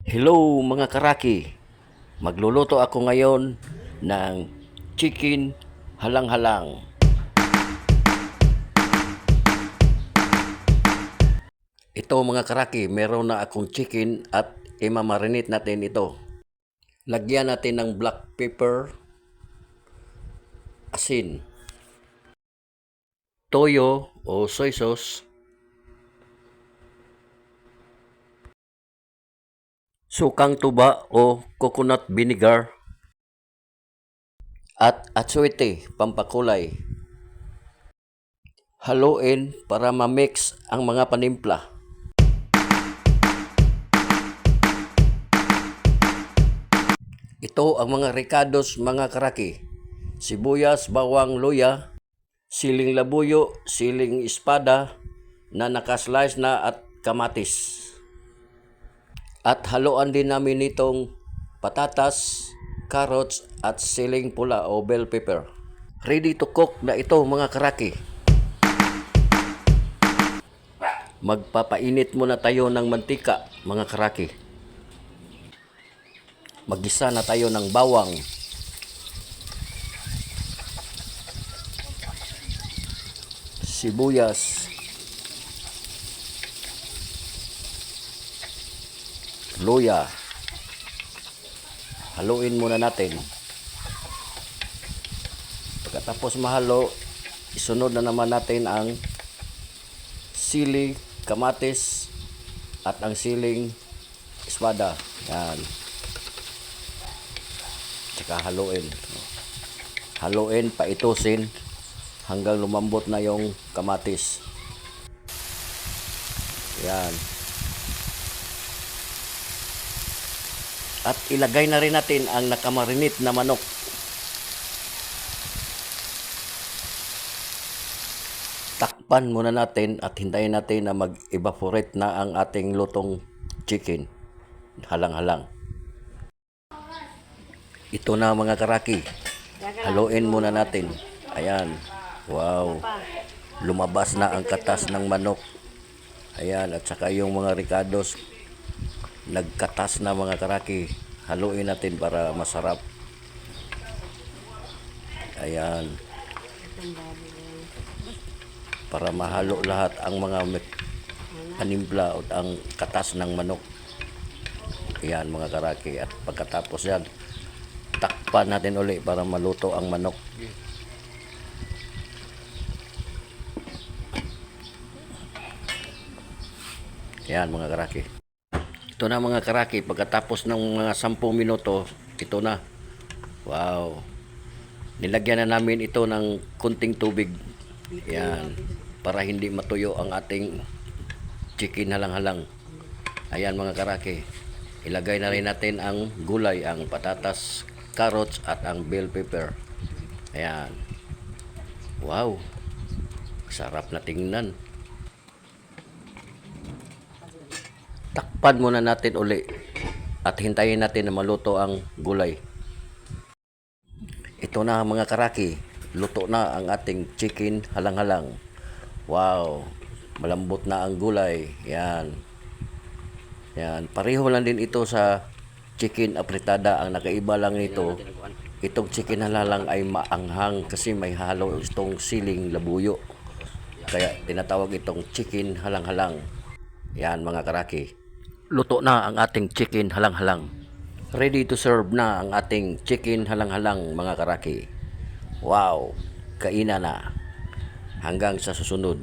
Hello mga karaki, magluluto ako ngayon ng chicken halang-halang. Ito mga karaki, meron na akong chicken at imamarinate natin ito. Lagyan natin ng black pepper, asin, toyo o soy sauce, sukang tuba o coconut vinegar, at atsuete, pampakulay. Haluin para ma-mix ang mga panimpla. Ito ang mga ricados mga karaki. Sibuyas, bawang, luya, siling labuyo, siling espada na nakaslice na at kamatis. At haluan din namin nitong patatas, carrots at siling pula o bell pepper. Ready to cook na ito mga karaki. Magpapainit muna tayo ng mantika mga karaki. Maggisa na tayo ng bawang, sibuyas, luya. Haluin muna natin. Pagkatapos mahalo, isunod na naman natin ang sili, kamatis at ang siling espada. Yan. Tsaka haluin. Haluin, paitusin hanggang lumambot na yung kamatis. Yan. At ilagay na rin natin ang nakamarinate na manok. Takpan muna natin at hintayin natin na mag-evaporate na ang ating lutong chicken. Halang-halang. Ito na mga karaki. Haluin muna natin. Ayan. Wow. Lumabas na ang katas ng manok. Ayan. At saka yung mga ricados nagkatas na mga karaki. Haluin natin para masarap. Ayan. Para mahalo lahat ang mga panimpla at ang katas ng manok. Ayan mga karaki. At pagkatapos yan, takpan natin uli para maluto ang manok. Ayan mga karaki. Ito na mga karaki. Pagkatapos ng mga 10 minuto, ito na. Wow. Nilagyan na namin ito ng kunting tubig. Ayan. Para hindi matuyo ang ating chicken halang-halang. Ayan mga karaki. Ilagay na rin natin ang gulay, ang patatas, carrots at ang bell pepper. Ayan. Wow. Sarap na tingnan. Takpan muna natin uli at hintayin natin na maluto ang gulay. Ito na mga karaki. Luto na ang ating chicken halang-halang. Wow. Malambot na ang gulay. Yan. Yan. Pareho lang din ito sa chicken apretada. Ang nakaiba lang nito, itong chicken halang ay maanghang kasi may halo itong siling labuyo. Kaya tinatawag itong chicken halang-halang. Yan mga karaki. Luto na ang ating chicken halang-halang. Ready to serve na ang ating chicken halang-halang mga karaki. Wow. Kainan na. Hanggang sa susunod.